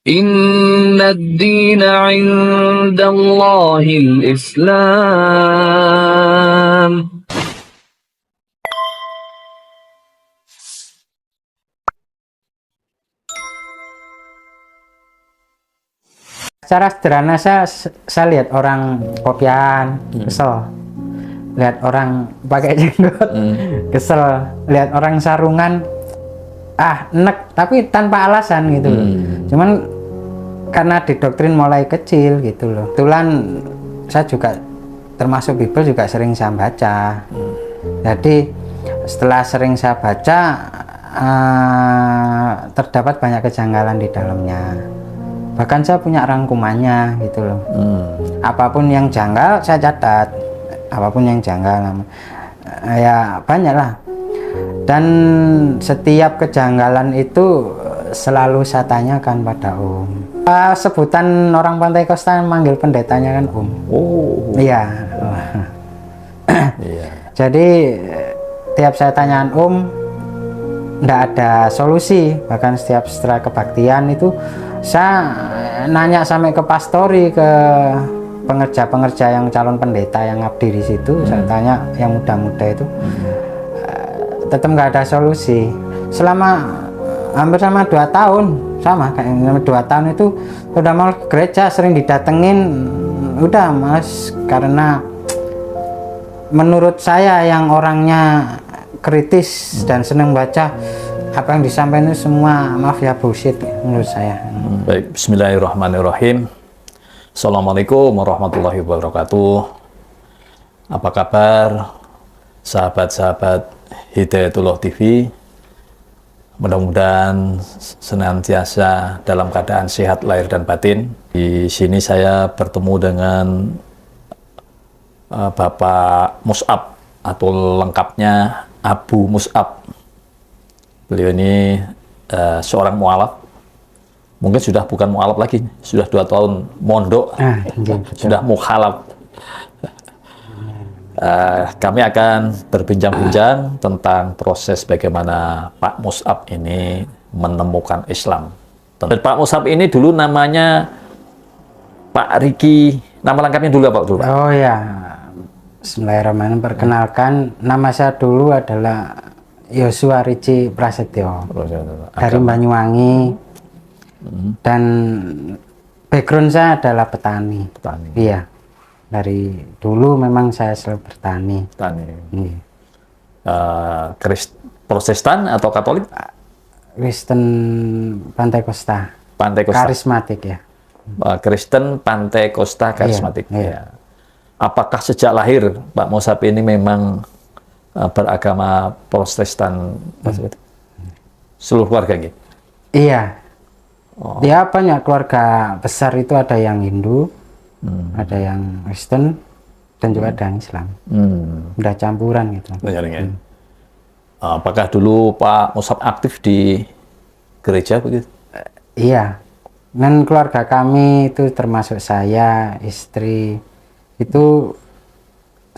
Inna ad-dina 'inda Allahil Islam. Secara sederhana saya lihat orang kopian kesel, lihat orang pakai jenggot kesel, lihat orang sarungan enek, tapi tanpa alasan gitu loh. Cuman karena didoktrin mulai kecil gitu loh. Kebetulan saya juga termasuk Bible juga sering saya baca. Jadi setelah sering saya baca terdapat banyak kejanggalan di dalamnya. Bahkan saya punya rangkumannya gitu loh. Apapun yang janggal saya catat, apapun yang janggal ya banyak lah. Dan setiap kejanggalan itu selalu saya tanyakan pada Om. Sebutan orang Pantai Kosta manggil pendetanya kan Om. Oh. Iya. Iya. Jadi tiap saya tanyaan Om, nggak ada solusi. Bahkan setiap setelah kebaktian itu saya nanya sampai ke pastori, ke pengerja-pengerja yang calon pendeta yang ngabdi di situ. Saya tanya yang muda-muda itu, tetap nggak ada solusi. Hampir sama 2 tahun, sama kayak 2 tahun itu udah mau ke gereja, sering didatengin, udah mas, karena menurut saya yang orangnya kritis dan senang baca, apa yang disampaikan itu semua maaf ya bullshit menurut saya. Baik, bismillahirrahmanirrahim. Assalamualaikum warahmatullahi wabarakatuh. Apa kabar sahabat-sahabat Hidayatullah TV? Mudah-mudahan senantiasa dalam keadaan sehat lahir dan batin. Di sini saya bertemu dengan Bapak Mus'ab atau lengkapnya Abu Mus'ab. Beliau ini seorang mu'alaf. Mungkin sudah bukan mu'alaf lagi, sudah 2 tahun mondok, sudah mukhalaf. Kami akan berbincang-bincang tentang proses bagaimana Pak Mus'ab ini menemukan Islam. Dan Pak Mus'ab ini dulu namanya Pak Riki, nama lengkapnya dulu apa dulu Pak? Oh ya, bismillahirrahmanirrahim. Perkenalkan, nama saya dulu adalah Yosua Rici Prasetyo dari Banyuwangi. Dan background saya adalah petani. Iya, dari dulu memang saya selalu bertani. Iya. Protestan atau Katolik? Kristen Pantai Kosta. Pantai Kosta. Karismatik ya. Kristen Pantai Kosta karismatik. Iya. Ya. Apakah sejak lahir Pak Mus'ab ini memang beragama Protestan? Seluruh keluarga gitu? Iya. Dia banyak keluarga besar itu, ada yang Hindu, ada yang Kristen, dan juga ada yang Islam. Udah campuran gitu. Apakah dulu Pak Mus'ab aktif di gereja begitu? Iya. Dan keluarga kami itu termasuk saya, istri, itu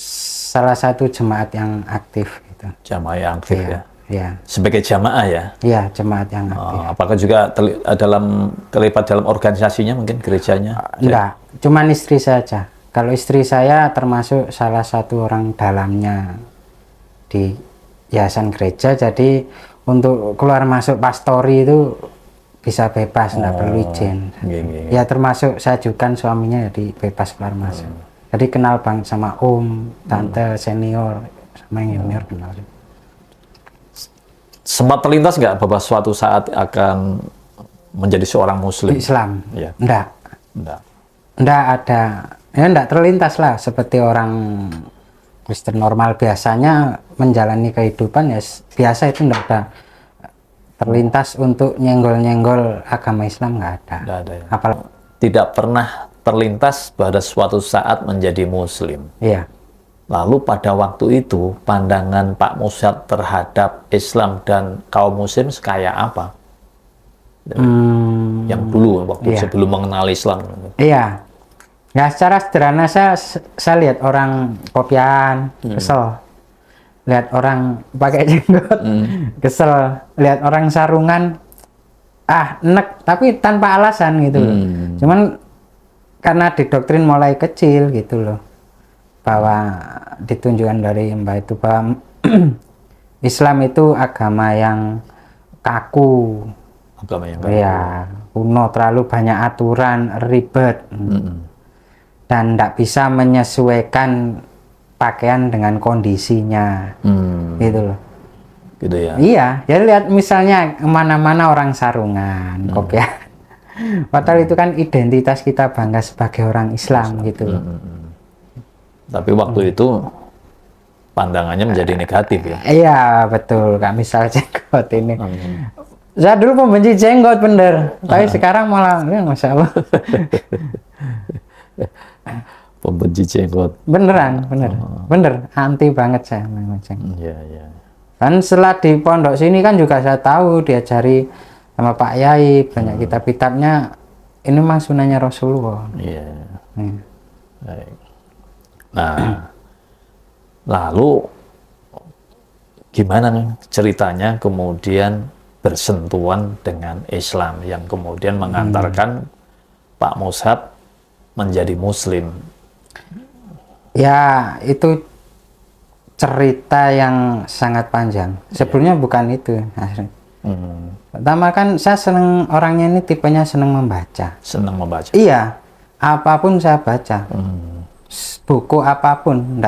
salah satu jemaat yang aktif gitu. Jamaah yang aktif ya? Iya. Sebagai jamaah ya? Iya, jemaat yang aktif. Apakah juga terlibat dalam organisasinya mungkin gerejanya? Enggak, cuman istri saja. Kalau istri saya termasuk salah satu orang dalamnya di yayasan gereja, jadi untuk keluar masuk pastori itu bisa bebas, enggak perlu izin. Ya termasuk saya juga suaminya, jadi bebas keluar masuk. Jadi kenal banget sama om, tante, senior, sama yang junior kenal. Sempat terlintas nggak bahwa suatu saat akan menjadi seorang Muslim? Islam? Ya. Enggak ada, ya enggak terlintas lah seperti orang Kristen normal biasanya menjalani kehidupan ya biasa, itu enggak ada terlintas untuk nyenggol-nyenggol agama Islam, nggak ada. Nggak ada ya. Apalagi tidak pernah terlintas pada suatu saat menjadi Muslim. Iya. Lalu pada waktu itu pandangan Pak Mus'ab terhadap Islam dan kaum Muslim kayak apa? Yang dulu waktu sebelum mengenal Islam. Iya. Ya secara sederhana saya lihat orang kopian kesel, lihat orang pakai jenggot kesel, lihat orang sarungan nek tapi tanpa alasan gitu loh. Cuman karena didoktrin mulai kecil gitu loh, bahwa ditunjukkan dari Mbah itu bahwa Islam itu agama yang kaku, agama yang ya kuno, terlalu banyak aturan, ribet, dan tidak bisa menyesuaikan pakaian dengan kondisinya, gitu loh. gitu ya. Iya, jadi lihat misalnya kemana-mana orang sarungan, kopiah. Padahal itu kan identitas kita bangga sebagai orang Islam gitu loh. Tapi waktu itu pandangannya menjadi negatif ya. Iya betul, Kak, misal jenggot ini. Saya dulu pembenci jenggot bener, tapi sekarang malah ya Masya Allah. Pembenci jenggot. Beneran, bener, anti banget saya memang jenggot. Iya, iya. Dan setelah di pondok sini kan juga saya tahu diajari sama Pak Yai banyak kitab-kitabnya, ini memang sunahnya Rasulullah. Iya. Baik. Nah, lalu gimana nih ceritanya kemudian bersentuhan dengan Islam yang kemudian mengantarkan Pak Mushab menjadi Muslim? Ya, itu cerita yang sangat panjang. Sebelumnya bukan itu. Pertama kan saya seneng, orangnya ini tipenya seneng membaca. Senang membaca? Iya, apapun saya baca. Buku apapun,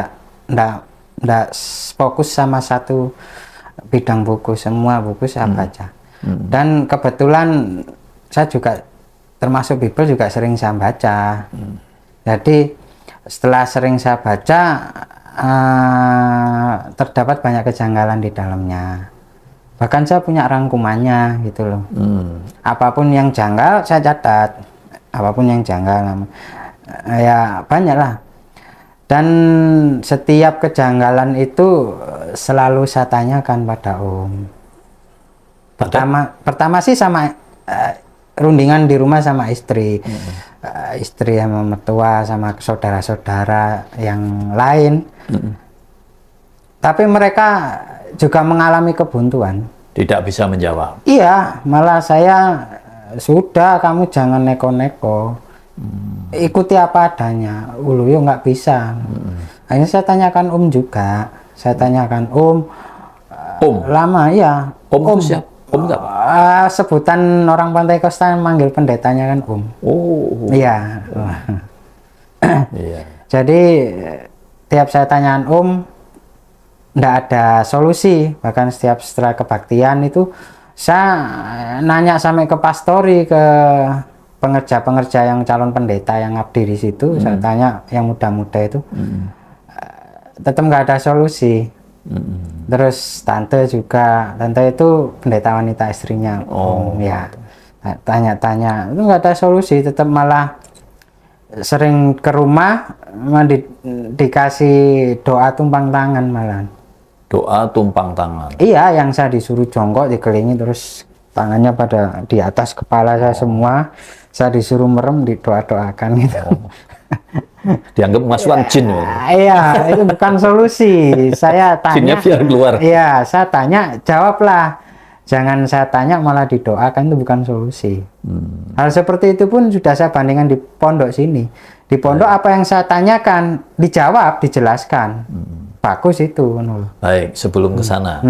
ndak fokus sama satu bidang buku, semua buku saya baca. Dan kebetulan saya juga termasuk Bible juga sering saya baca. Jadi setelah sering saya baca, terdapat banyak kejanggalan di dalamnya. Bahkan saya punya rangkumannya gitu loh. Apapun yang janggal saya catat, apapun yang janggal, ya banyak lah. Dan setiap kejanggalan itu selalu saya tanyakan pada Om. Pertama sih sama rundingan di rumah sama istri, istri sama mertua sama saudara-saudara yang lain. Tapi mereka juga mengalami kebuntuan. Tidak bisa menjawab. Iya, malah saya sudah, kamu jangan neko-neko. Ikuti apa adanya. Ulu yo nggak bisa. Akhirnya saya tanyakan Om juga. Saya tanyakan Om. Lama ya. Om itu siapa? Om nggak? Sebutan orang Pantai Kosta manggil pendetanya kan Om. Oh. Iya. Iya. Jadi tiap saya tanyaan Om, nggak ada solusi. Bahkan setiap setelah kebaktian itu saya nanya sampai ke pastori, ke pengerja-pengerja yang calon pendeta yang ngabdi di situ. Saya tanya yang muda-muda itu, tetap nggak ada solusi. Terus tante juga, tante itu pendeta wanita istrinya. Ya, tanya-tanya itu nggak ada solusi, tetap malah sering ke rumah dikasih doa tumpang tangan malah. Doa tumpang tangan. Iya, yang saya disuruh jongkok dikelilingi terus tangannya pada di atas kepala saya semua, saya disuruh merem didoa-doakan gitu. Dianggap masukkan jin ya? Iya, itu bukan solusi. Saya tanya, jinnya biar keluar. Iya, saya tanya, jawablah. Jangan saya tanya malah didoakan, itu bukan solusi. Hal seperti itu pun sudah saya bandingkan di pondok sini. Di pondok apa yang saya tanyakan dijawab, dijelaskan. Bagus itu. Baik, sebelum ke sana,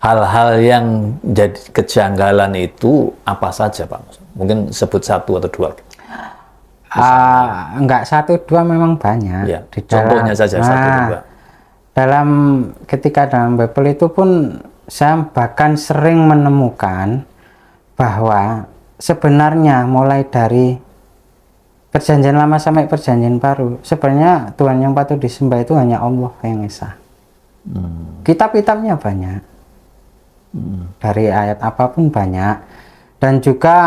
hal-hal yang jadi kejanggalan itu apa saja, Pak? Mungkin sebut satu atau dua. Enggak satu dua, memang banyak. Ya, di contohnya saja satu dua. Ketika dalam Bible itu pun saya bahkan sering menemukan bahwa sebenarnya mulai dari perjanjian lama sampai perjanjian baru, sebenarnya Tuhan yang patut disembah itu hanya Allah yang Esa. Kitab-kitabnya banyak, dari ayat apapun banyak, dan juga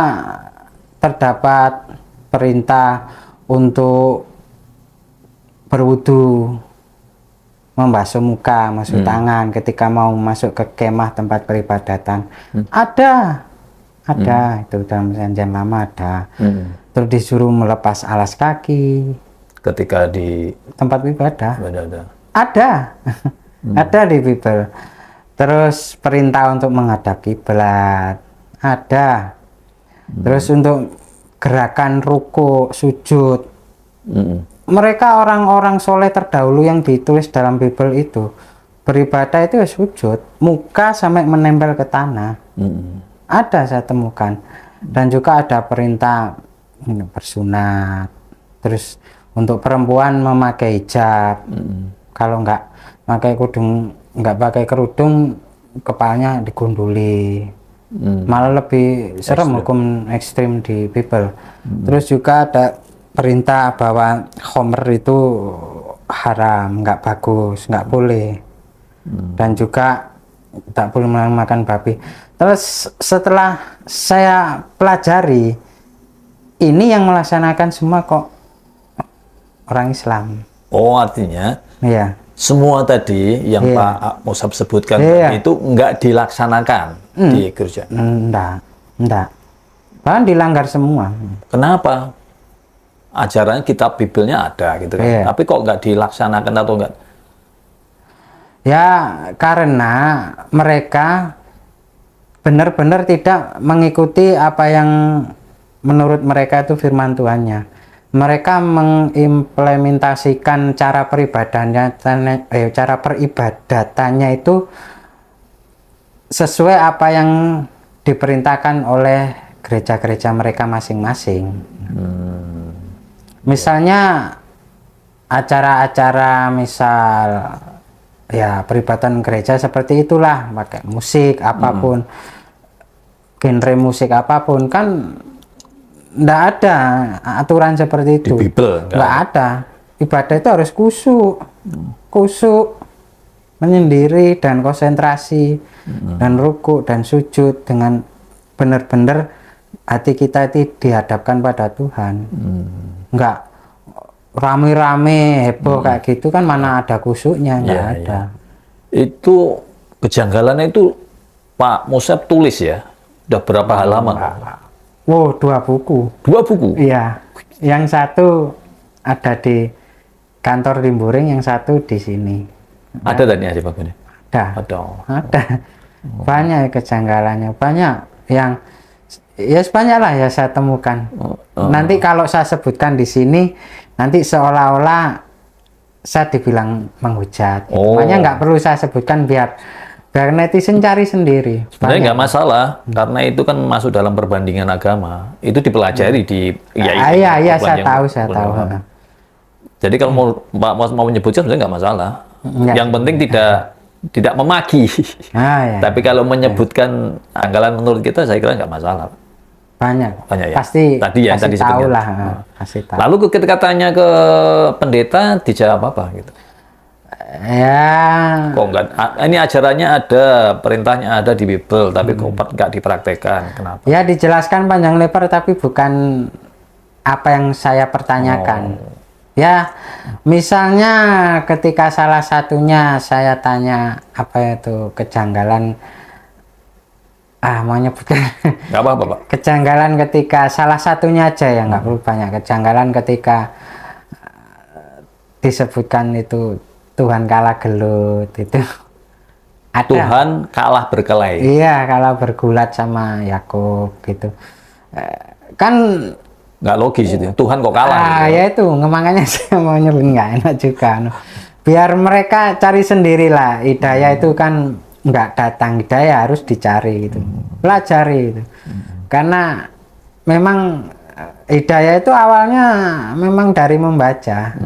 terdapat perintah untuk berwudu, membasuh muka, masuk tangan ketika mau masuk ke kemah tempat peribadatan. Ada itu dalam perjanjian lama ada. Terus disuruh melepas alas kaki ketika di tempat ibadah. Ada. Ada di Bible. Terus perintah untuk menghadap kiblat ada. Terus untuk gerakan ruku, sujud, Mm-mm. mereka orang-orang soleh terdahulu yang ditulis dalam Bible itu beribadah itu ya sujud, muka sampai menempel ke tanah. Mm-mm. Ada saya temukan. Dan juga ada perintah bersunat. Terus untuk perempuan memakai hijab. Kalau nggak pakai kerudung, kepalanya digunduli. Malah lebih serem hukum ekstrim di Bible. Terus juga ada perintah bahwa khamr itu haram, nggak bagus, nggak boleh. Dan juga tak boleh makan babi. Terus setelah saya pelajari, ini yang melaksanakan semua kok orang Islam. Oh, artinya Iya. semua tadi yang Iya. Pak Musab sebutkan Iya. tadi itu nggak dilaksanakan di gereja. Enggak. Bahkan dilanggar semua. Kenapa? Ajarannya kitab Bibelnya ada gitu kan. Iya. Tapi kok nggak dilaksanakan atau nggak? Ya, karena mereka benar-benar tidak mengikuti apa yang menurut mereka itu firman Tuhannya. Mereka mengimplementasikan cara peribadatannya itu sesuai apa yang diperintahkan oleh gereja-gereja mereka masing-masing. Misalnya acara-acara misal ya peribadatan gereja seperti itulah, pakai musik apapun, genre musik apapun, kan nggak ada aturan seperti itu. Di Bible nggak ada. Ibadah itu harus kusuk, menyendiri dan konsentrasi, dan ruku dan sujud dengan benar-benar hati kita itu dihadapkan pada Tuhan. Nggak rame-rame heboh kayak gitu kan, mana ada kusuknya, nggak Iya, ada. Itu kejanggalannya itu Pak Musab tulis ya. Udah berapa halaman? Wow, 2 buku. 2 buku. Iya, yang satu ada di kantor Rimburing, yang satu di sini. Ada tadi aja Pak ini. Ada. Ada. Banyak kejanggalannya, banyak yang ya banyak lah ya saya temukan. Nanti kalau saya sebutkan di sini, nanti seolah-olah saya dibilang menghujat. Makanya nggak perlu saya sebutkan biar netizen cari sendiri. Sebenarnya nggak masalah, karena itu kan masuk dalam perbandingan agama. Itu dipelajari di Iya, saya tahu. Jadi kalau mau menyebutkan sebenarnya nggak masalah. Nggak. Yang penting tidak memaki. Ya. Tapi kalau menyebutkan anggalan menurut kita, saya kira nggak masalah. Banyak ya. Pasti tadi yang tadi tahu sebutkan. lah. Pasti tahu. Lalu ketika tanya ke pendeta, dijawab apa gitu? Ya. Kok nggak? Ini ajarannya ada, perintahnya ada di Bible, tapi kok nggak dipraktekkan? Kenapa? Ya dijelaskan panjang lebar, tapi bukan apa yang saya pertanyakan. Ya, misalnya ketika salah satunya saya tanya apa itu kejanggalan, mau nyebutkan Nggak apa-apa, Pak. kejanggalan ketika salah satunya aja ya, nggak perlu banyak. Kejanggalan ketika disebutkan itu Tuhan kalah gelut, itu ada. Tuhan kalah berkelahi. Iya, kalah bergulat sama Yakub gitu. Kan Nggak logis itu. Tuhan kok kalah? Gitu. ya itu makanya saya mau nyebut, nggak enak juga. Biar mereka cari sendiri lah. Hidayah itu kan nggak datang, hidayah harus dicari gitu, pelajari itu. Karena memang hidayah itu awalnya memang dari membaca.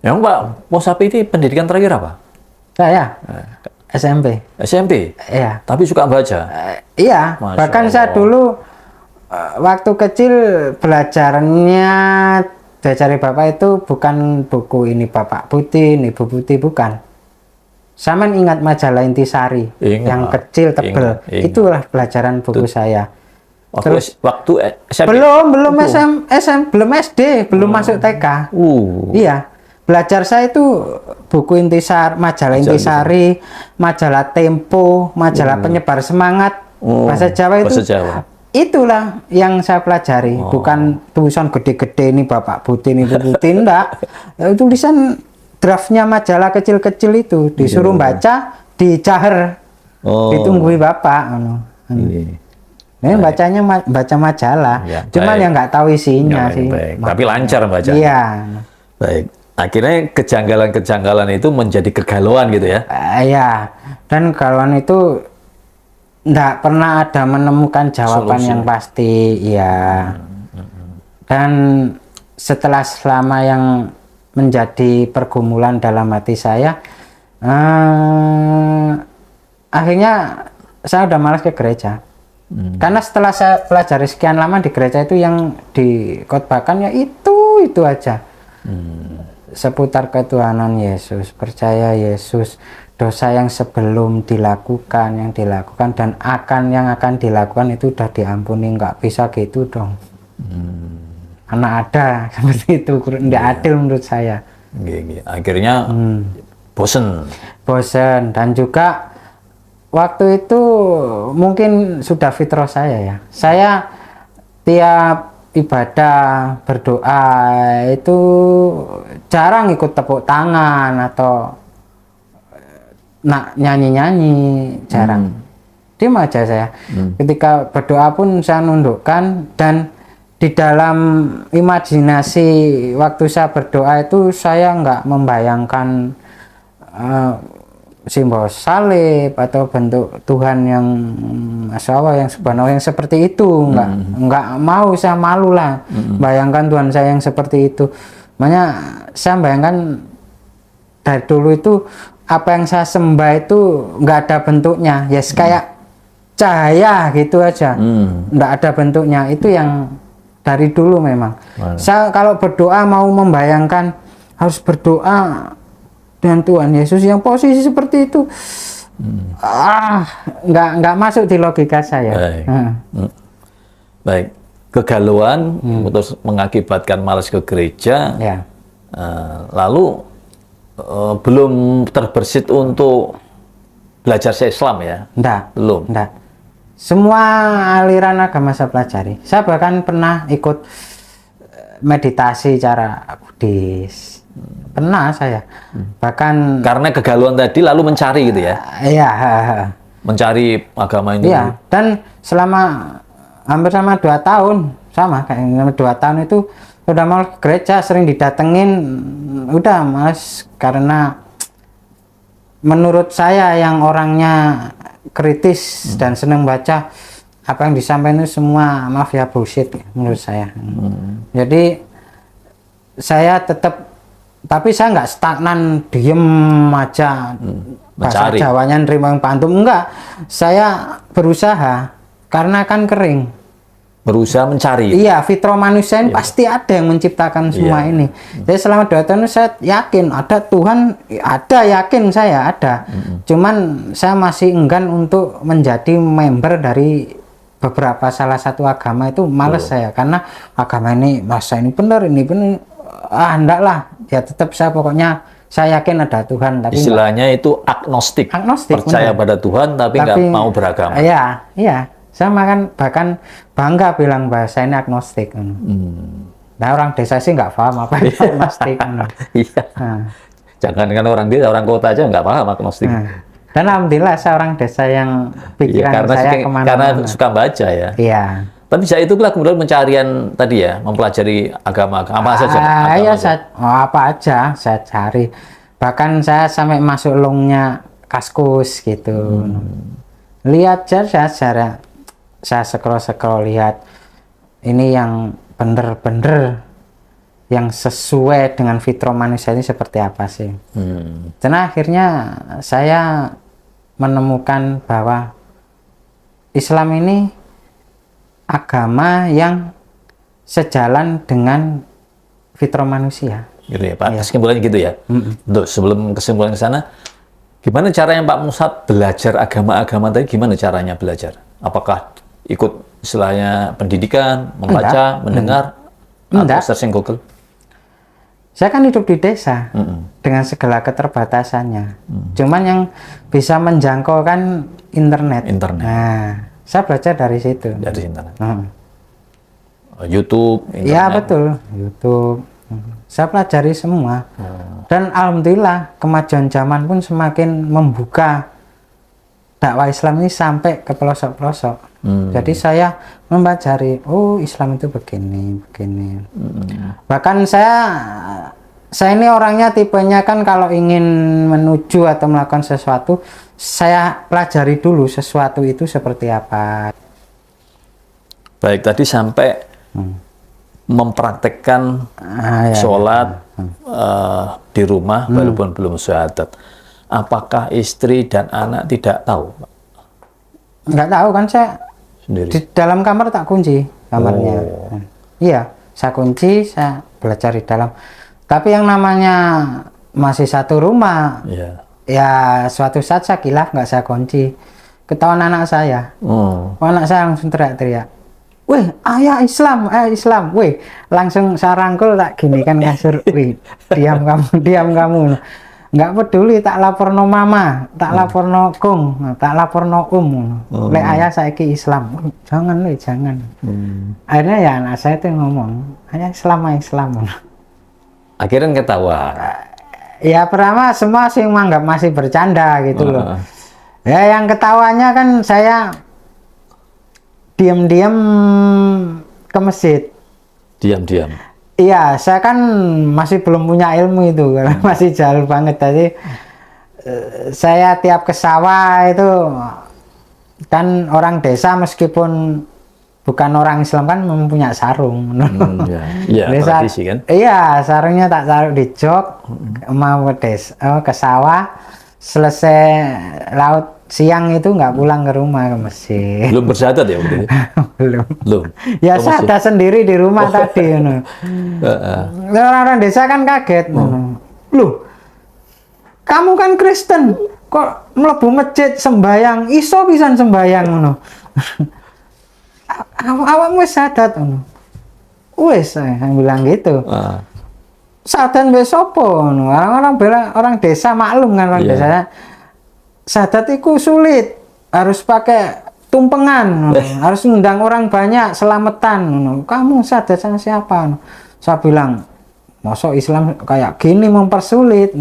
Ya Pak, Musab ini pendidikan terakhir apa? Saya SMP. SMP? Iya. Tapi suka baca? Iya, Masya bahkan Allah. saya dulu waktu kecil belajarnya dari Bapak itu bukan buku ini Bapak Putih, ini Ibu Putih, bukan. Saman ingat majalah Intisari Ingat, yang kecil tebel. ingat. Itulah pelajaran buku saya. Waktu SMP? Belum belum SD, belum masuk TK. Iya. Belajar saya itu buku Intisari, majalah Intisari, majalah Tempo, majalah penyebar semangat. Bahasa Jawa itu. Bahasa Jawa. Itulah yang saya pelajari, bukan tulisan gede-gede ini Bapak Putih, ini Ibu Putih, enggak. Tulisan draftnya majalah kecil-kecil itu, disuruh baca, dicaher, ditunggui Bapak. Ini bacanya baca majalah, Ya, cuman baik. yang nggak tahu isinya Ya, sih. baik. Tapi lancar baca. Iya. Baik. Akhirnya kejanggalan-kejanggalan itu menjadi kegalauan gitu ya. Ya, dan kawan itu nggak pernah ada menemukan jawaban Solusi. yang pasti, ya. Dan setelah selama yang menjadi pergumulan dalam hati saya, akhirnya saya udah malas ke gereja. Karena setelah saya pelajari sekian lama di gereja itu yang dikhotbahkan ya itu aja. Seputar ketuhanan Yesus, percaya Yesus, dosa yang sebelum dilakukan, yang dilakukan dan yang akan dilakukan itu udah diampuni, nggak bisa gitu dong. Anak ada seperti itu, nggak adil menurut saya. Akhirnya bosen Dan juga waktu itu mungkin sudah fitrah saya ya. Saya tiap ibadah berdoa itu jarang ikut tepuk tangan atau nyanyi-nyanyi, jarang. Diam aja saya. Ketika berdoa pun saya nundukkan, dan di dalam imajinasi waktu saya berdoa itu saya nggak membayangkan simbol salib atau bentuk Tuhan yang Masya Allah, yang subhanallah, yang seperti itu. Nggak mau, saya malu lah bayangkan Tuhan saya yang seperti itu. Makanya saya bayangkan dari dulu itu apa yang saya sembah itu nggak ada bentuknya, yes, kayak cahaya gitu aja, nggak ada bentuknya. Itu yang dari dulu memang. Saya kalau berdoa mau membayangkan harus berdoa dengan Tuhan Yesus yang posisi seperti itu, nggak masuk di logika saya. Baik. Baik, kegalauan terus mengakibatkan malas ke gereja. Ya. Lalu belum terbersit untuk belajar Islam ya? Belum. Enggak. Semua aliran agama saya pelajari. Saya bahkan pernah ikut meditasi cara Buddhis. Pernah saya. Bahkan karena kegalauan tadi lalu mencari gitu ya? Iya. Mencari agama ini. Iya. Dan hampir sama 2 tahun, sama kayak 2 tahun itu udah mau ke gereja, sering didatengin, udah mas, karena menurut saya yang orangnya kritis dan senang baca, apa yang disampaikan itu semua maaf ya bullshit menurut saya. Jadi saya tetap, tapi saya nggak stagnan diem aja bahasa mencari. Jawanya nerima yang pantun, enggak, saya berusaha karena kan kering. Berusaha mencari. Iya, fitrah manusia ini pasti ada yang menciptakan semua ini. Jadi selama 2 tahun saya yakin ada Tuhan, ada, yakin saya ada. Cuman saya masih enggan untuk menjadi member dari beberapa salah satu agama itu, males saya, karena agama ini masa ini benar, enggak lah. Ya tetap saya pokoknya saya yakin ada Tuhan, tapi istilahnya itu agnostik. Percaya pada Tuhan tapi nggak mau beragama. Iya. Saya bahkan bangga bilang bahasa ini agnostik. Nah, orang desa sih nggak paham apa itu agnostik. Iya. Jangankan orang desa, orang kota aja nggak paham agnostik. Dan alhamdulillah saya orang desa yang pikiran saya kemana-mana. Karena suka baca ya. Iya. Tapi saya itu kemudian pencarian tadi ya, mempelajari agama apa saja. Iya, apa aja saya cari. Bahkan saya sampai masuk longnya Kaskus gitu. Lihat saya scroll lihat ini yang bener-bener yang sesuai dengan fitrah manusia ini seperti apa sih. Dan akhirnya saya menemukan bahwa Islam ini agama yang sejalan dengan fitrah manusia. Gitu ya Pak, kesimpulannya gitu ya. Untuk sebelum kesimpulan ke sana, gimana caranya Pak Musab belajar agama-agama tadi, gimana caranya belajar? Apakah ikut istilahnya pendidikan, membaca, mendengar, atau searching Google? Saya kan hidup di desa dengan segala keterbatasannya. Cuman yang bisa menjangkau kan internet. Nah, saya belajar dari situ. Dari internet. YouTube, internet. Ya betul, YouTube. Saya pelajari semua. Dan alhamdulillah kemajuan zaman pun semakin membuka dakwah Islam ini sampai ke pelosok-pelosok. Jadi saya mempelajari, oh Islam itu begini, begini. Bahkan saya ini orangnya tipenya kan kalau ingin menuju atau melakukan sesuatu, saya pelajari dulu sesuatu itu seperti apa. Baik, tadi sampai mempraktekkan sholat di rumah walaupun belum syahadat. Apakah istri dan anak tidak tahu? Nggak tahu kan, saya Sendiri. di dalam kamar tak kunci kamarnya. Iya, saya kunci, saya belajar di dalam. Tapi yang namanya masih satu rumah, Iya. ya suatu saat saya kilaf nggak saya kunci. Ketahuan anak saya. Anak saya langsung teriak-teriak. Wih, ayah Islam, wih, langsung saya rangkul tak gini kan kasur, wih, diam kamu, nggak peduli, tak laporno mama, tak laporno kung, tak laporno lek ayah saiki Islam, jangan le, jangan. Akhirnya ya anak saya tuh ngomong, ayah Islam. Akhirnya ketawa. Ya pertama semua sih menganggap masih bercanda gitu loh. Ya yang ketawanya kan saya diam-diam ke masjid. Diam-diam. Iya, saya kan masih belum punya ilmu itu, karena masih jauh banget. Tadi saya tiap ke sawah itu kan orang desa meskipun bukan orang Islam kan mempunyai sarung. Iya, tradisi kan. Iya, sarungnya tak taruh di jok, mau ke sawah, selesai laut siang itu nggak pulang ke rumah, ke masjid. Belum bersyahadat ya waktu itu? Belum. Ya sadar sendiri di rumah tadi. Orang-orang desa kan kaget. Loh, kamu kan Kristen, kok mlebu masjid sembayang, iso pisan sembayang ngono. Awakmu wis sadat ngono. Wis, saya bilang gitu. Sadat wis sapa ngono. Orang-orang bilang, orang desa maklum kan, orang desa. Sadat itu sulit, harus pakai tumpengan, harus ngundang orang banyak, selamatan. Kamu sadat sama siapa? Saya bilang, masa Islam kayak gini mempersulit.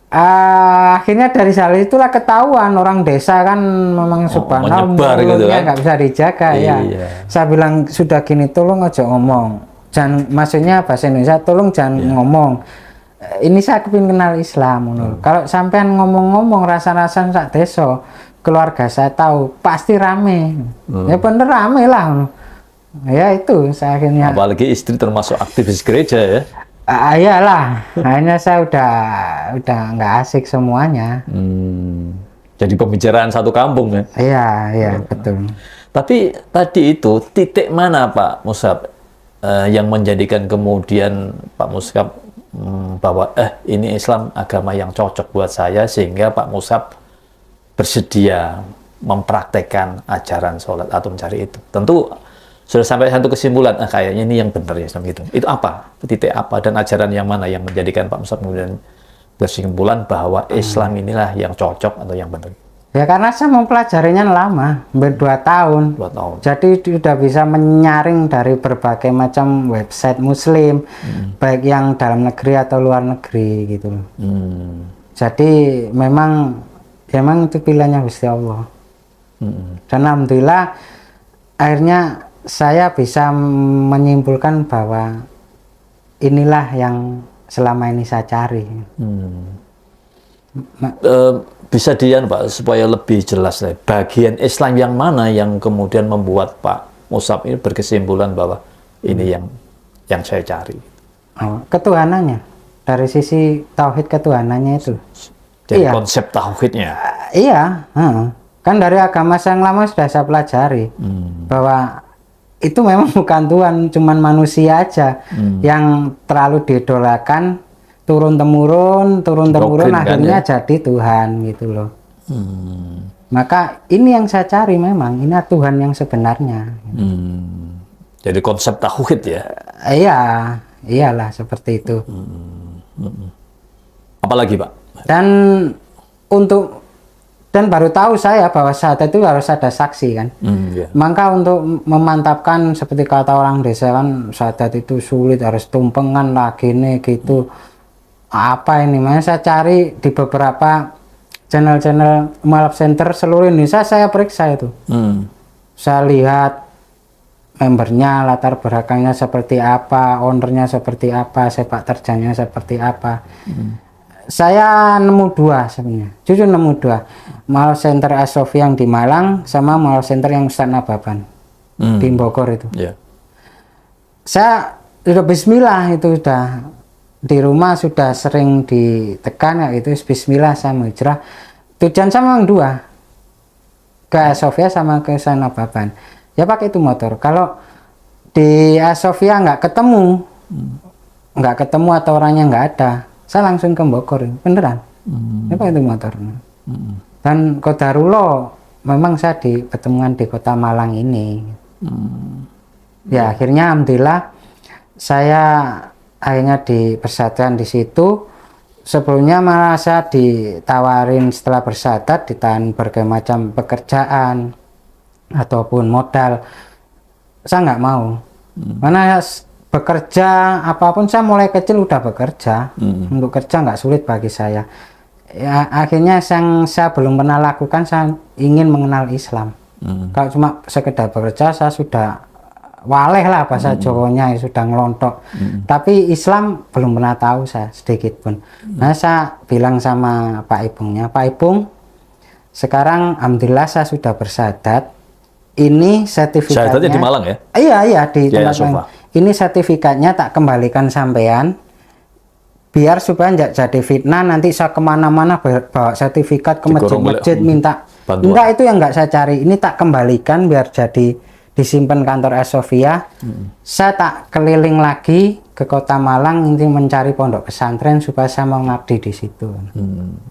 Akhirnya dari hal itulah ketahuan orang desa kan memang subhanallah mulutnya nggak bisa dijaga. Ya. Saya bilang sudah gini tolong aja ngomong, jangan, maksudnya bahasa Indonesia tolong jangan ngomong. Ini saya kepingin kenal Islam. Kalau sampean ngomong-ngomong rasa-rasa sak desa, keluarga saya tahu pasti rame. Ya bener rame lah. Ya itu saya akhirnya. Apalagi istri termasuk aktivis gereja ya. Iyalah, akhirnya saya udah nggak asik semuanya. Jadi pembicaraan satu kampung ya. Iya betul. Tapi tadi itu titik mana Pak Musab yang menjadikan kemudian Pak Musab bahwa ini Islam agama yang cocok buat saya sehingga Pak Musab bersedia mempraktekkan ajaran sholat atau mencari itu. Tentu sudah sampai satu kesimpulan, kayaknya ini yang benar ya Islam gitu. Itu apa? Titik apa dan ajaran yang mana yang menjadikan Pak Musab kemudian berkesimpulan bahwa Islam inilah yang cocok atau yang benar? Ya karena saya mempelajarinya lama, 2 tahun. 2 tahun. Jadi sudah bisa menyaring dari berbagai macam website Muslim, baik yang dalam negeri atau luar negeri gitu. Jadi memang itu pilihannya Gusti Allah. Dan alhamdulillah akhirnya saya bisa menyimpulkan bahwa inilah yang selama ini saya cari. Bisa Pak supaya lebih jelas bagian Islam yang mana yang kemudian membuat Pak Musab ini berkesimpulan bahwa ini yang saya cari. Ketuhanannya, dari sisi tauhid ketuhanannya itu. Jadi konsep tauhidnya. Iya, kan dari agama yang lama sudah saya pelajari bahwa itu memang bukan Tuhan, cuman manusia aja yang terlalu diidolakan, turun temurun akhirnya kan, jadi Tuhan gitu loh. Maka ini yang saya cari memang, ini Tuhan yang sebenarnya. Jadi konsep tauhid ya. Iyalah seperti itu. Apalagi Pak? Dan baru tahu saya bahwa syahadat itu harus ada saksi kan. Maka untuk memantapkan seperti kata orang desa kan, syahadat itu sulit, harus tumpengan lagi nih gitu. Apa ini? Makanya saya cari di beberapa channel-channel mualaf center seluruh Indonesia saya periksa itu. Saya lihat membernya, latar belakangnya seperti apa, ownernya seperti apa, sepak terjangnya seperti apa. Saya nemu dua sebenarnya, jujur nemu dua. Mualaf center As-Sofi yang di Malang sama mualaf center yang Ustadz Nababan di Bogor itu. Saya udah bismillah itu sudah di rumah sudah sering ditekan ya itu bismillah saya mau hijrah. Tujuan sama yang dua, ke Sofia sama ke sana Nababan. Ya pakai itu motor. Kalau di Sofia nggak ketemu atau orangnya nggak ada, saya langsung ke Bogor beneran. Ya pakai itu motor. Dan Qadarullah memang saya di pertemuan di Kota Malang ini. Ya akhirnya alhamdulillah saya akhirnya di persatuan di situ. Sebelumnya malah saya ditawarin setelah bersyahadat ditahan berbagai macam pekerjaan ataupun modal. Saya nggak mau. Karena bekerja apapun saya mulai kecil udah bekerja. Untuk kerja nggak sulit bagi saya. Ya, akhirnya yang saya belum pernah lakukan, saya ingin mengenal Islam. Kalau cuma sekedar bekerja saya sudah waleh lah bahasa Jawanya, sudah ngelontok. Tapi Islam belum pernah tahu saya sedikit pun. Nah saya bilang sama Pak Ipungnya, Pak Ipung, sekarang alhamdulillah saya sudah bersyahadat. Ini sertifikatnya. Syahadatnya di Malang ya? Iya di Jaya tempat lain. Sofa. Ini sertifikatnya tak kembalikan sampean. Biar supaya nggak jadi fitnah nanti saya kemana-mana bawa sertifikat ke masjid-masjid minta. Enggak, itu yang nggak saya cari. Ini tak kembalikan biar jadi disimpan kantor As-Sofia. Saya tak keliling lagi ke Kota Malang ini mencari pondok pesantren supaya saya mau ngabdi di situ.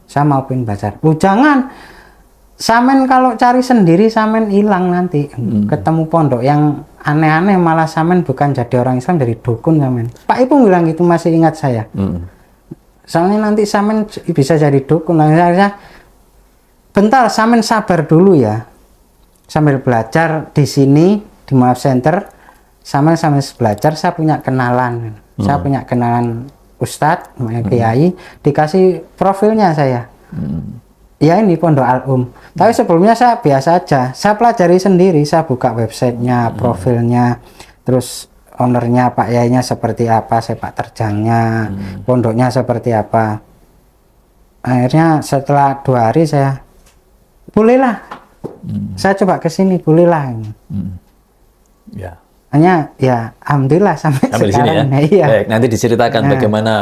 Saya mau pin belajar. Jangan, samen kalau cari sendiri samen hilang nanti. Ketemu pondok yang aneh-aneh malah samen bukan jadi orang Islam, dari dukun samen. Pak Ipung bilang gitu, masih ingat saya. Soalnya nanti samen bisa jadi dukun. Saya bentar, samen sabar dulu ya. Sambil belajar di sini di Mualaf Center, sambil belajar saya punya kenalan. Saya punya kenalan Ustadz, namanya Kiai, dikasih profilnya saya. Ya ini Pondok Al-Um. Tapi sebelumnya saya biasa aja. Saya pelajari sendiri, saya buka websitenya, profilnya, terus ownernya, Pak Yainya seperti apa, sepak terjangnya, pondoknya seperti apa. Akhirnya setelah 2 hari saya, bolehlah. Saya coba ke sini, bolehlah. Ya. Hanya ya alhamdulillah sampai di sini sekarang. ya. Iya. Baik, nanti diceritakan bagaimana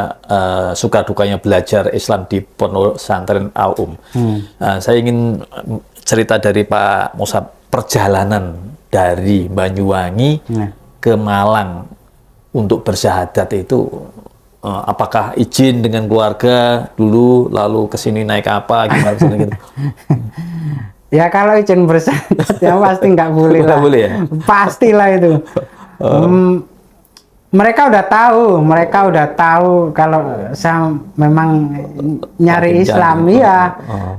suka dukanya belajar Islam di Pondok Pesantren Al-Um. Saya ingin cerita dari Pak Musab, perjalanan dari Banyuwangi ke Malang untuk bersyahadat itu apakah izin dengan keluarga dulu, lalu ke sini naik apa, gimana gitu? Ya kalau izin bersyahadat ya pasti nggak boleh lah. Boleh ya? Pastilah itu. Mereka udah tahu kalau saya memang nyari Islam ya.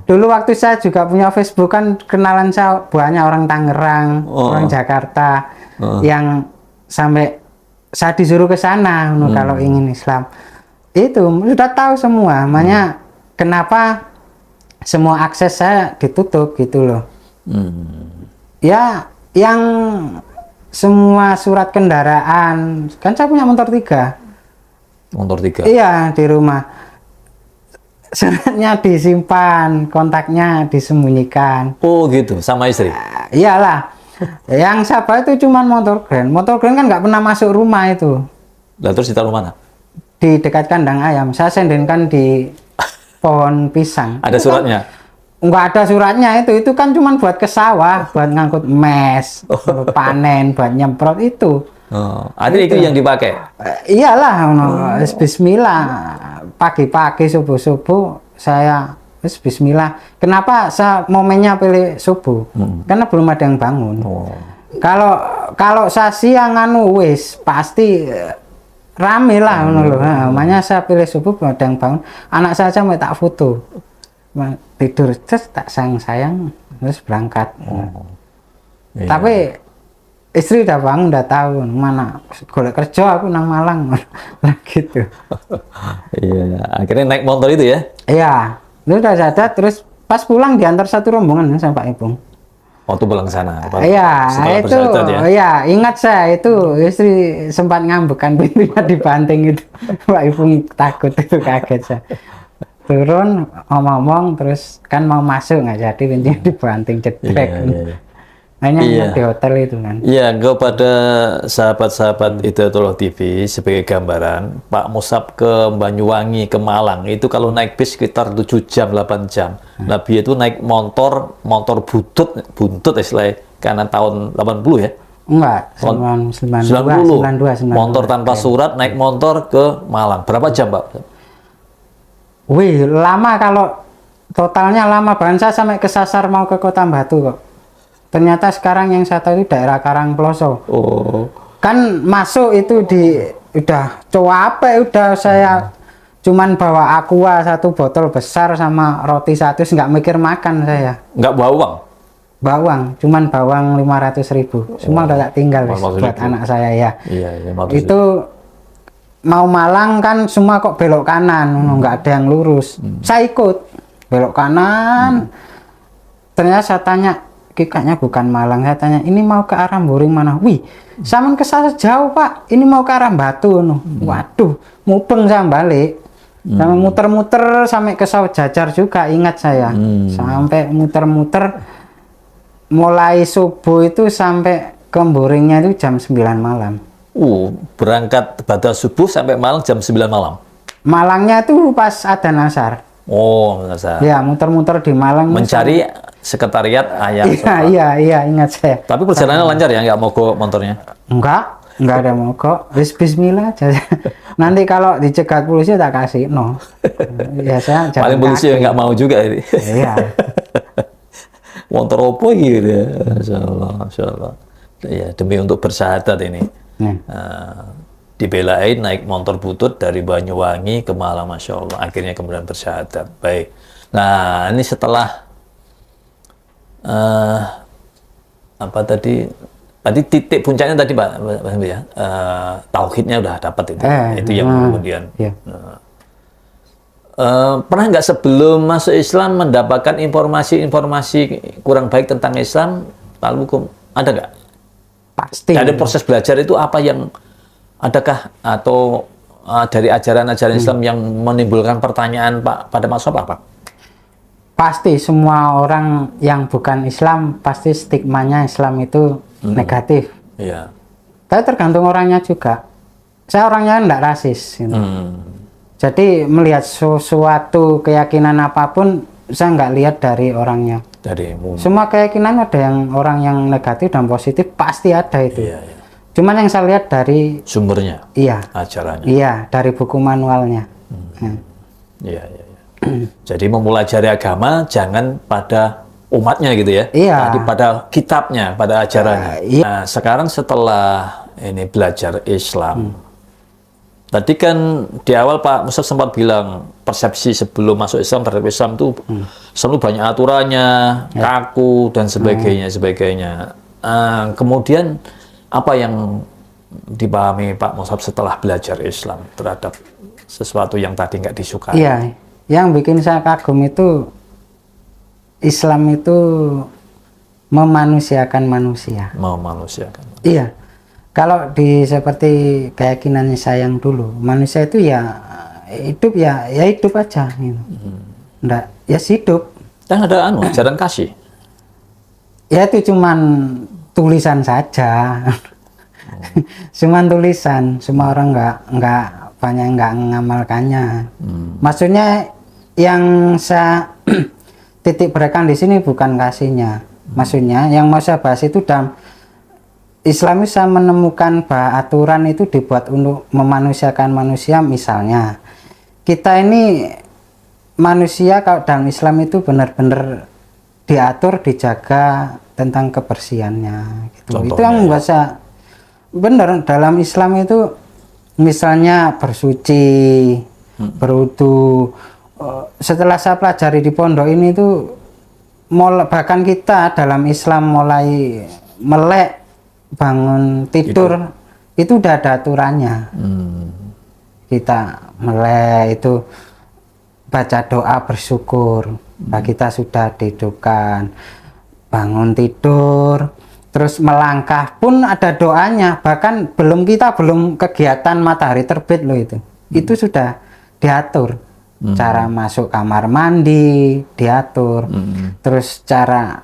Dulu waktu saya juga punya Facebook kan kenalan saya banyak orang Tangerang, orang Jakarta yang sampai saya disuruh ke sana kalau ingin Islam. Itu sudah tahu semua. Makanya kenapa semua akses saya ditutup gitu loh. Ya, yang semua surat kendaraan, kan saya punya motor 3. Motor 3? Iya, di rumah. Suratnya disimpan, kontaknya disembunyikan. Oh gitu, sama istri? Iyalah. Yang saya bawa itu cuma motor Grand. Motor Grand kan nggak pernah masuk rumah itu. Lalu terus ditaruh mana? Di dekat kandang ayam. Saya sendenkan di pohon pisang. Ada suratnya? Nggak ada suratnya itu kan cuma buat ke sawah, buat ngangkut mes, panen, buat nyemprot itu. Ada itu yang dipakai? Iyalah, bismillah. Pagi-pagi subuh-subuh saya bismillah. Kenapa saya momennya pilih subuh? Karena belum ada yang bangun. Kalau saya siang wis pasti rame lah, makanya saya pilih subuh belum ada yang bangun. Anak saya mau tak foto, tidur terus tak sayang terus berangkat. Iya. Tapi istri udah bangun, udah tahu mana golek kerja aku nang Malang gitu. Iya, akhirnya naik motor itu ya? Iya, itu udah sadar terus pas pulang diantar satu rombongan sama Pak Ipung. Waktu pulang ke sana. Iya, setelah itu, bersyahadat ya. iya, ingat saya itu istri sempat ngambek pintunya dibanting itu. Pak Ipung takut itu, kaget saya. Turun ngomong terus kan mau masuk nggak jadi, pintunya dibanting jedrek. Iya. Hanya Iya. di hotel itu kan. Iya, kepada sahabat-sahabat Hidayatullah TV sebagai gambaran, Pak Musab ke Banyuwangi, ke Malang, itu kalau naik bis sekitar 7 jam, 8 jam. Nabi itu naik motor buntut istilahnya, karena tahun 80 ya? Enggak, 92. Motor tanpa surat, naik motor ke Malang. Berapa jam, Pak? Wih, lama kalau totalnya lama banget. Saya sampai kesasar mau ke Kota Batu kok. Ternyata sekarang yang saya tahu itu daerah Karangploso. Oh. Kan masuk itu udah capek, udah saya cuman bawa aqua 1 botol besar sama roti 1, nggak mikir makan saya. Nggak bawa uang? Bawang, cuman bawang 500.000. Semua udah tak tinggal wis, 500.000. buat anak saya ya. Iya, Itu mau Malang kan semua kok belok kanan, nggak ada yang lurus. Saya ikut belok kanan. Ternyata saya tanya, kayaknya bukan Malang. Saya tanya, ini mau ke arah Boring mana? Wih, sampean ke sana jauh Pak. Ini mau ke arah Batu. Waduh, mubeng saya balik. Sampai muter-muter sampai ke Sawah Jajar juga, ingat saya. Sampai muter-muter, mulai subuh itu sampai ke Boringnya itu jam 9 malam. Berangkat pada subuh sampai Malang jam 9 malam. Malangnya tuh pas adzan asar. Oh, nggak. Ya, muter-muter di Malang. Mencari sekretariat ayah. Iya, ingat saya. Tapi perjalanannya lancar ya, nggak mogok motornya? Enggak ada mogok. Bismillah aja. Nanti kalau dicegat polisi tak kasih, no. Ya saya jalan Paling polisi kaki. nggak mau juga ini. Iya. Motor opo gitu ya. Masya Allah. Ya, demi untuk bersyahadat ini. Dibelain naik motor butut dari Banyuwangi ke Malang, Masya Allah. Akhirnya kemudian bersyahadat. Baik. Nah, ini setelah apa tadi titik puncaknya tadi Pak ya, tauhidnya udah dapat itu. Itu yang kemudian. Iya. Pernah nggak sebelum masuk Islam mendapatkan informasi kurang baik tentang Islam? Lalu ada nggak? Pasti. Dari proses belajar itu apa yang adakah atau dari ajaran-ajaran Islam yang menimbulkan pertanyaan Pak pada Mas Sob apa? Pasti semua orang yang bukan Islam pasti stigmanya Islam itu negatif. Iya. Tapi tergantung orangnya juga. Saya orangnya enggak rasis. Gitu. Jadi melihat sesuatu keyakinan apapun, saya nggak lihat dari orangnya. Semua keyakinan ada yang orang yang negatif dan positif pasti ada itu. Iya. Cuman yang saya lihat dari Sumbernya. Iya. Ajarannya. Iya, dari buku manualnya. Iya. Jadi mempelajari agama jangan pada umatnya gitu ya. Iya. Tapi pada kitabnya, pada ajarannya. Iya. Nah, sekarang setelah ini belajar Islam. Tadi kan di awal Pak Musab sempat bilang persepsi sebelum masuk Islam terhadap Islam itu selalu banyak aturannya, kaku dan sebagainya. Kemudian apa yang dipahami Pak Musab setelah belajar Islam terhadap sesuatu yang tadi nggak disukai? Iya, yang bikin saya kagum itu Islam itu memanusiakan manusia. Memanusiakan. Iya. Kalau seperti keyakinan saya yang dulu, manusia itu ya hidup aja gitu. Nggak, ya hidup. Dan ada ajaran kasih. Ya itu cuman tulisan saja. Cuman tulisan, semua orang nggak banyak nggak mengamalkannya. Maksudnya yang saya titik beratkan di sini bukan kasihnya. Maksudnya yang mau saya bahas itu dalam Islam bisa menemukan bahwa aturan itu dibuat untuk memanusiakan manusia. Misalnya kita ini manusia kalau dalam Islam itu benar-benar diatur, dijaga tentang kebersihannya gitu. Contohnya, itu yang membuat saya benar dalam Islam itu misalnya bersuci, berwudu. Setelah saya pelajari di pondok ini tuh bahkan kita dalam Islam mulai melek bangun tidur itu udah ada aturannya. Kita melek itu baca doa bersyukur. Nah, kita sudah dihidupkan, bangun tidur, terus melangkah pun ada doanya. Bahkan belum kegiatan matahari terbit loh itu sudah diatur. Cara masuk kamar mandi diatur, terus cara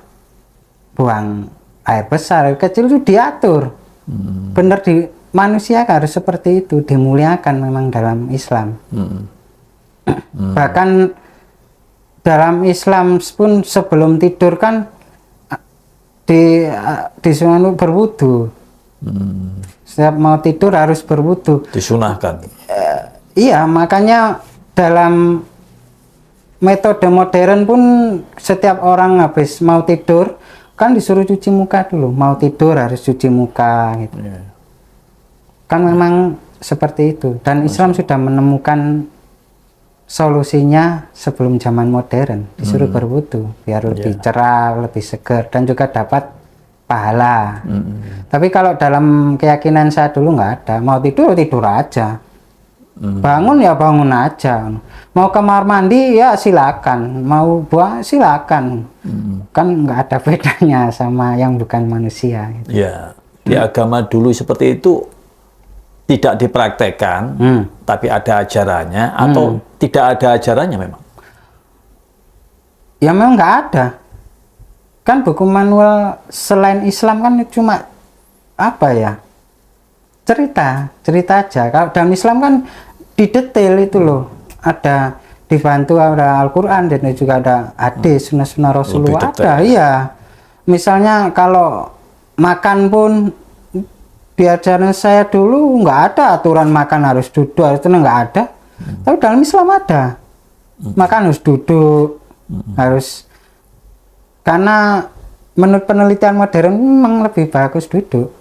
buang air besar, air kecil itu diatur. Bener manusia harus seperti itu, dimuliakan memang dalam Islam. Bahkan dalam Islam pun sebelum tidur kan disuruh berwudu. Setiap mau tidur harus berwudu. Disunahkan. Iya, makanya dalam metode modern pun setiap orang habis mau tidur kan disuruh cuci muka dulu. Mau tidur harus cuci muka gitu. Kan memang seperti itu. Dan Islam sudah menemukan solusinya sebelum zaman modern, disuruh berwudu biar lebih cerah, lebih segar, dan juga dapat pahala. Tapi kalau dalam keyakinan saya dulu nggak ada, mau tidur tidur aja, bangun ya bangun aja, mau kamar mandi ya silakan, mau buang silakan, kan nggak ada bedanya sama yang bukan manusia. Gitu. Ya, di agama dulu seperti itu tidak dipraktekkan, tapi ada ajarannya atau tidak ada ajarannya memang? Ya memang nggak ada. Kan buku manual selain Islam kan cuma apa ya? Cerita aja. Kalau dalam Islam kan didetail itu loh. Ada dibantu ada Al-Quran dan juga ada hadis, sunnah Rasulullah ada. Iya. Misalnya kalau makan pun di ajaran saya dulu nggak ada aturan makan harus duduk, itu nggak ada. Tapi dalam Islam ada. Makan harus duduk, harus, karena menurut penelitian modern memang lebih bagus duduk.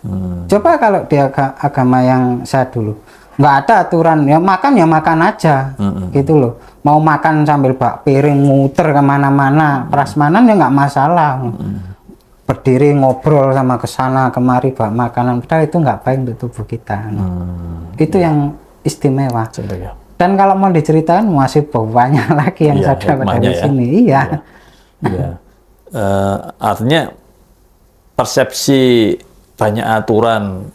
Coba kalau di agama yang saya dulu nggak ada aturan, ya makan aja, gitu loh. Mau makan sambil bak piring muter kemana-mana, prasmanan ya nggak masalah. Berdiri ngobrol sama kesana kemari bak makanan, padahal itu nggak baik untuk tubuh kita. Itu yang istimewa. Dan kalau mau diceritakan masih banyak lagi yang saya dapat dari sini. Iya. Artinya persepsi banyak aturan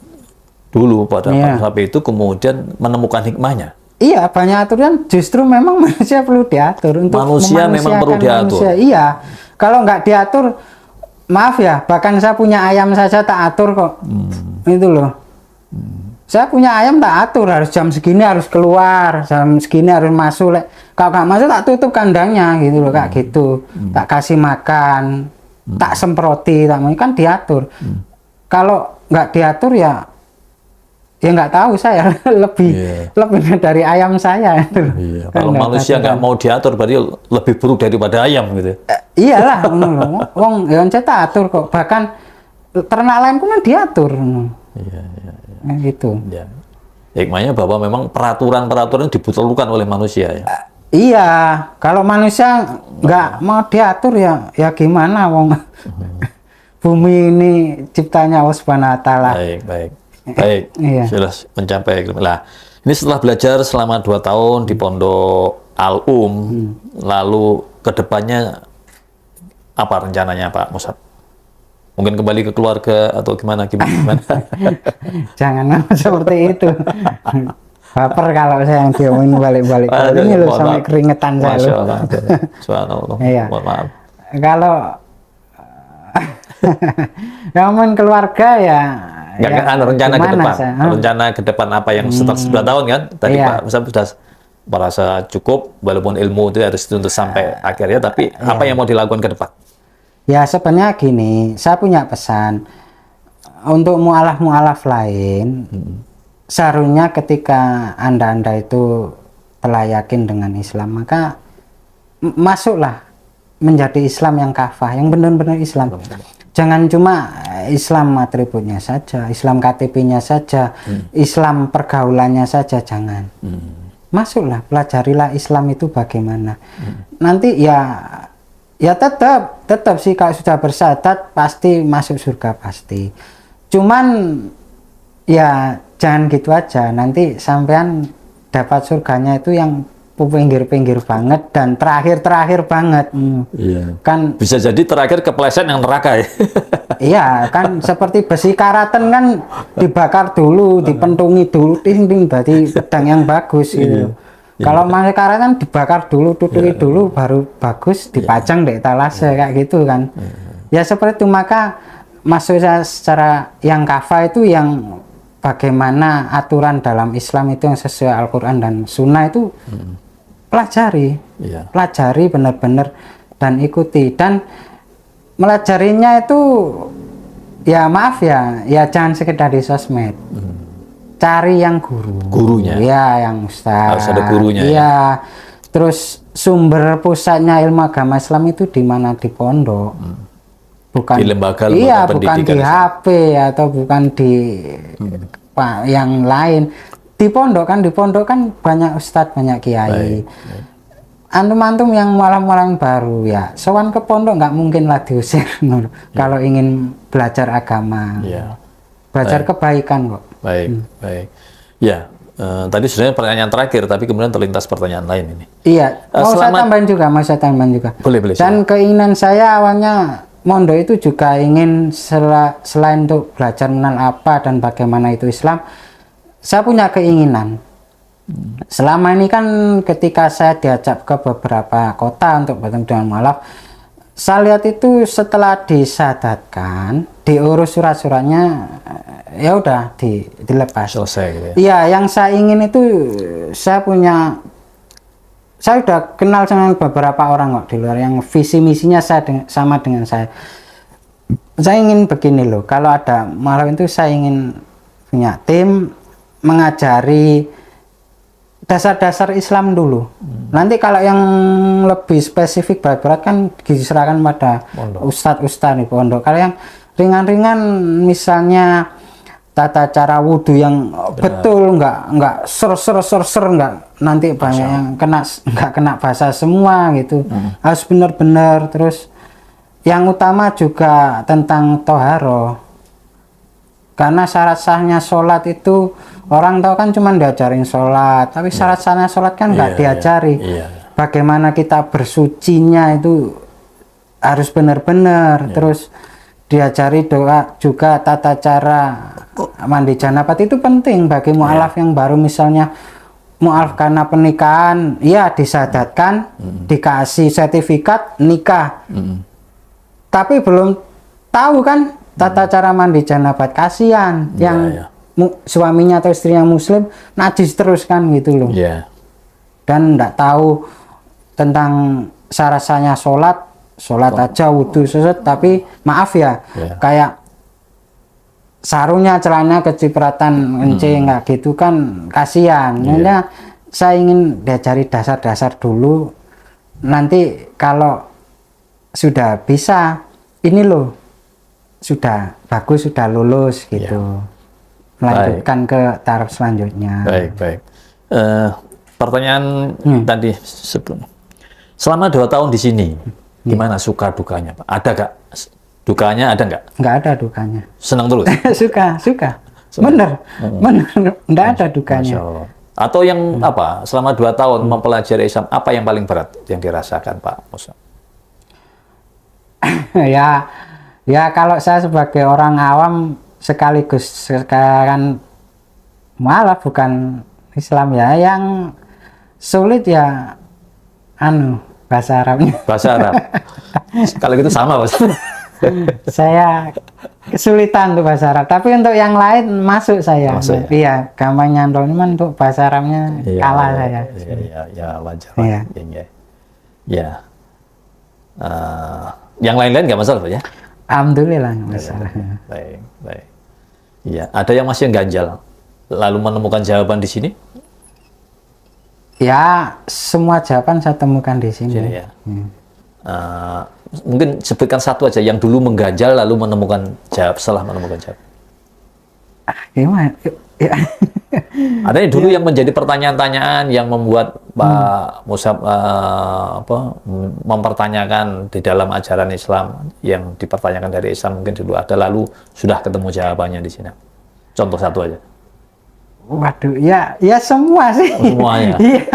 dulu pada saat itu kemudian menemukan hikmahnya. Iya, banyak aturan justru memang manusia perlu diatur untuk manusia memang perlu diatur. Manusia. Iya, kalau nggak diatur, maaf ya, bahkan saya punya ayam saja tak atur kok. Itu loh. Saya punya ayam tak atur, harus jam segini harus keluar, jam segini harus masuk. Kalau nggak masuk tak tutup kandangnya gitu loh, kayak gitu. Tak kasih makan, tak semproti, kan diatur. Kalau nggak diatur ya nggak tahu saya lebih dari ayam saya. Kalau manusia nggak mau diatur berarti lebih buruk daripada ayam gitu. Iyalah, wong ya tak atur kok. Bahkan ternak lain pun diatur. Gitu. Ya. Hikmahnya bahwa memang peraturan-peraturan dibutuhkan oleh manusia ya. Iya, kalau manusia nggak mau diatur ya gimana wong. Bumi ini ciptanya Allah Subhanahu wa taala. Baik. Sudah mencapai. Lah, ini setelah belajar selama 2 tahun di Pondok Al-Um, lalu kedepannya apa rencananya Pak Musab? Mungkin kembali ke keluarga atau gimana? Jangan seperti itu. Baper kalau saya yang diomongin balik-balik. Ini loh sampai keringetan saya loh. Subhanallah. Iya. Mohon maaf. Kalau ngomongin keluarga ya. Rencana ke depan. Rencana ke depan apa yang setelah 9 tahun kan? Tadi Pak Musab sudah merasa cukup, walaupun ilmu itu harus dituntut sampai akhirnya. Tapi apa yang mau dilakukan ke depan? Ya sebenarnya gini, saya punya pesan untuk mu'alaf lain. Seharusnya ketika Anda itu telah yakin dengan Islam, maka masuklah menjadi Islam yang kafah, yang benar-benar Islam. Jangan cuma Islam atributnya saja, Islam KTP-nya saja, Islam pergaulannya saja, jangan. Masuklah, pelajarilah Islam itu bagaimana. Nanti ya tetap sih kalau sudah bersyahadat pasti masuk surga pasti. Cuman ya jangan gitu aja, nanti sampean dapat surganya itu yang pinggir-pinggir banget dan terakhir-terakhir banget. Iya. Kan Bisa jadi terakhir kepleset yang neraka ya. iya, kan seperti besi karaten kan dibakar dulu, dipentungi dulu, ting berarti pedang yang bagus gitu. Kalau masih karet kan dibakar dulu, tutupi dulu, baru bagus, dipajang di etalase kayak gitu kan. Ya seperti itu, maka maksud saya secara yang kafah itu yang bagaimana aturan dalam Islam itu yang sesuai Al-Quran dan Sunnah itu pelajari, Iya. pelajari benar-benar dan ikuti, dan melajarinya itu ya maaf ya jangan sekedar di sosmed, cari yang Gurunya. ya yang ustaz, Harus ada gurunya, ya. Terus sumber pusatnya ilmu agama Islam itu di mana? Di pondok, bukan Di lembaga iya, bukan pendidikan di Islam. HP atau bukan di yang lain. Di pondok kan banyak ustadz, banyak kiai. Antum-antum yang malam-malam baru ya sowan ke pondok nggak mungkin lah diusir Nur. Kalau ingin belajar agama, Iya. belajar kebaikan kok. Baik, baik. Ya, tadi sebenarnya pertanyaan terakhir, tapi kemudian terlintas pertanyaan lain ini. Iya, mau saya tambahin juga. Boleh, boleh. Dan keinginan saya awalnya mondok itu juga ingin selain untuk belajar mengenal apa dan bagaimana itu Islam, saya punya keinginan. Selama ini kan ketika saya diajak ke beberapa kota untuk bertemu dengan mualaf, saya lihat itu setelah disadatkan, diurus surat-suratnya, ya udah dilepas. Selesai gitu ya. Iya, yang saya ingin itu saya udah kenal dengan beberapa orang kok di luar yang visi misinya sama dengan saya. Saya ingin begini loh, kalau ada malam itu saya ingin punya tim mengajari dasar-dasar Islam dulu. Nanti kalau yang lebih spesifik berat-berat kan diserahkan pada ustadz-ustadz di pondok. Kalau yang ringan-ringan misalnya tata cara wudhu yang betul, nggak ser nggak nanti banyak yang nggak kena basah semua gitu. Harus benar-benar. Terus yang utama juga tentang toharoh, karena syarat sahnya sholat itu orang tahu kan cuma diajarin sholat, tapi syarat sahnya sholat kan nggak diajari. Bagaimana kita bersucinya itu harus benar-benar. Terus diajari doa juga, tata cara mandi janabat itu penting bagi mu'alaf yang baru, misalnya mu'alaf karena pernikahan, ya disadatkan, dikasih sertifikat nikah, tapi belum tahu kan tata cara mandi janabat, kasihan yang suaminya atau istrinya muslim najis terus kan gitu loh. Dan nggak tahu tentang syarat sahnya sholat aja wudhu seset, tapi maaf ya kayak sarungnya celana kecipratan kencing nggak gitu kan, kasihan. Makanya saya ingin diajari dasar-dasar dulu, nanti kalau sudah bisa ini loh, sudah bagus, sudah lulus gitu, melanjutkan ke taraf selanjutnya. Baik. Pertanyaan tadi sebelum, selama 2 tahun di sini, gimana suka dukanya Pak? Ada gak dukanya? Ada nggak? Nggak ada dukanya. Senang terus? suka. Bener, nggak ada dukanya. Masya Allah. Atau yang apa? Selama 2 tahun mempelajari Islam, apa yang paling berat yang dirasakan Pak Musa? ya kalau saya sebagai orang awam sekaligus sekarang malah bukan Islam ya, yang sulit ya bahasa Arabnya. Bahasa Arab. Kalau gitu sama Mas. Saya kesulitan untuk bahasa Arab, tapi untuk yang lain masuk saya. Iya, gampang nyantol, cuman untuk bahasa Arabnya kalah saya. Iya, wajar. Iya. Yang lain-lain nggak masalah Pak ya? Alhamdulillah nggak masalah. Baik. Iya, ada yang masih ganjal, lalu menemukan jawaban di sini? Ya, semua jawaban saya temukan di sini. Jadi, ya. Mungkin sebutkan satu aja yang dulu mengganjal lalu menemukan jawab, setelah menemukan jawab. Gimana? Ya. Ada yang dulu yang menjadi pertanyaan-tanyaan yang membuat Pak Musab mempertanyakan di dalam ajaran Islam, yang dipertanyakan dari Islam mungkin dulu ada, lalu sudah ketemu jawabannya di sini. Contoh satu aja. Waduh, ya semua sih. Semuanya. Iya.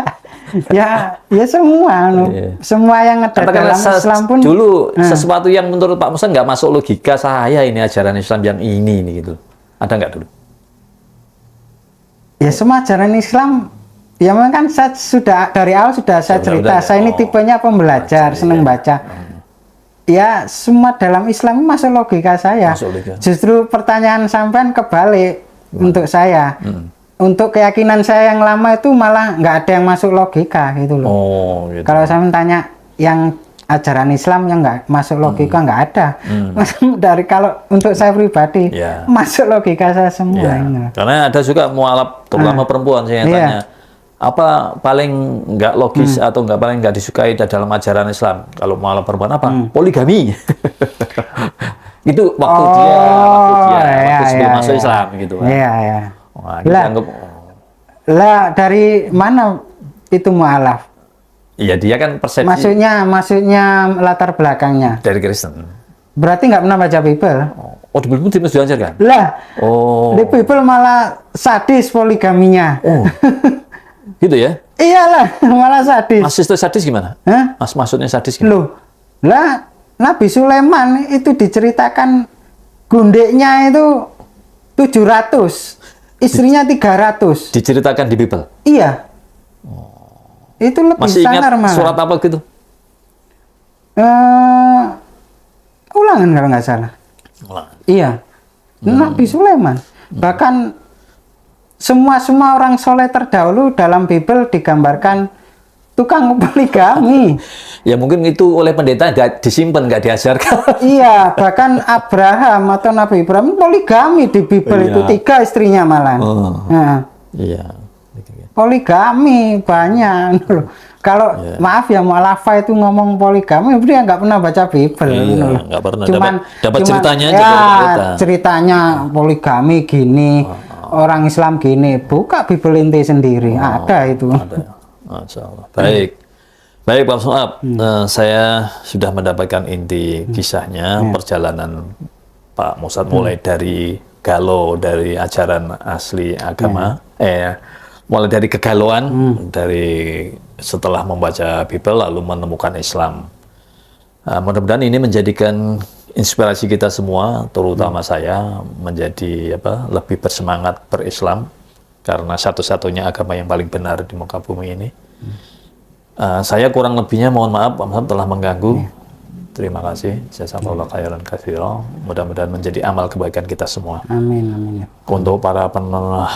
Ya semua, Iya. semua yang ada Katakanlah dalam Islam pun dulu sesuatu yang menurut Pak Musa nggak masuk logika saya ini ajaran Islam yang ini gitu. Ada nggak dulu? ya semua ajaran Islam ya memang kan saya sudah dari awal sudah saya cerita, saya ini tipenya pembelajar, seneng baca. Ya semua dalam Islam masuk logika saya. Masuk logika. Justru pertanyaan sampean kebalik untuk saya. Untuk keyakinan saya yang lama itu malah nggak ada yang masuk logika gitu loh. Oh, gitu. Kalau saya tanya yang ajaran Islam yang nggak masuk logika nggak ada. Dari kalau untuk saya pribadi Ya. masuk logika saya semua. Ya, ini. karena ada juga mualaf terutama perempuan saya Iya. tanya apa paling nggak logis atau nggak paling nggak disukai dalam ajaran Islam kalau mualaf perempuan apa poligami itu waktu dia waktu sebelum masuk Islam gitu kan. Iya, iya. Wah, kita Lah. anggap Lah dari mana itu mualaf? iya dia kan persepsi Maksudnya latar belakangnya. dari Kristen. Berarti nggak pernah baca Bible? Oh, di Bible tidak diajarkan. Lah, Oh, di Bible malah sadis poligaminya. oh, gitu ya. Iyalah, malah sadis. Mas itu sadis gimana? Hah? Mas maksudnya sadis gimana? Loh, lah Nabi Sulaiman itu diceritakan gundeknya itu 700, istrinya 300. Diceritakan di Bible. Iya. Itu lebih Masih ingat sangar malah. surat apa gitu? Ulangan kalau nggak salah. Iya. Nabi Sulaiman. Bahkan semua orang soleh terdahulu dalam Bible digambarkan tukang poligami. Ya mungkin itu oleh pendeta nggak disimpan, nggak diajarkan. Iya, bahkan Abraham atau Nabi Ibrahim poligami di Bible itu Iya. 3 istrinya malah. Oh. Nah, Iya. poligami banyak. Kalau maaf ya mualafah itu ngomong poligami, dia nggak pernah baca Bible. Iya, nggak pernah. Cuman Dapat ceritanya aja ya, dari pendeta. ceritanya poligami gini, orang Islam gini. Buka Bible inti sendiri, ada itu. Ada. Masya Allah. Baik. Baik Pak Mus'ab, saya sudah mendapatkan inti kisahnya perjalanan Pak Mus'ab mulai dari galau dari ajaran asli agama, mulai dari kegalauan dari setelah membaca Bible lalu menemukan Islam. Mudah-mudahan ini menjadikan inspirasi kita semua, terutama saya menjadi lebih bersemangat berislam karena satu-satunya agama yang paling benar di muka bumi ini. Saya kurang lebihnya mohon maaf Pak Mus'ab telah mengganggu. Terima kasih. Jazakallahu khairan katsiran. Mudah-mudahan menjadi amal kebaikan kita semua. Amin, amin. Untuk para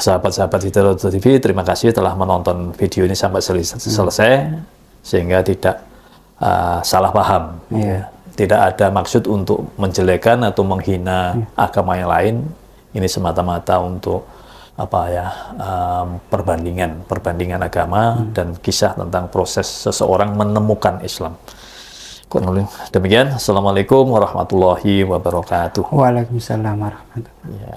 sahabat-sahabat Hidayah TV, terima kasih telah menonton video ini sampai selesai sehingga tidak salah paham. Iya. Tidak ada maksud untuk menjelekan atau menghina agama yang lain. Ini semata-mata untuk perbandingan agama dan kisah tentang proses seseorang menemukan Islam. Demikian. Assalamualaikum warahmatullahi wabarakatuh. Waalaikumsalam warahmatullahi wabarakatuh. Ya.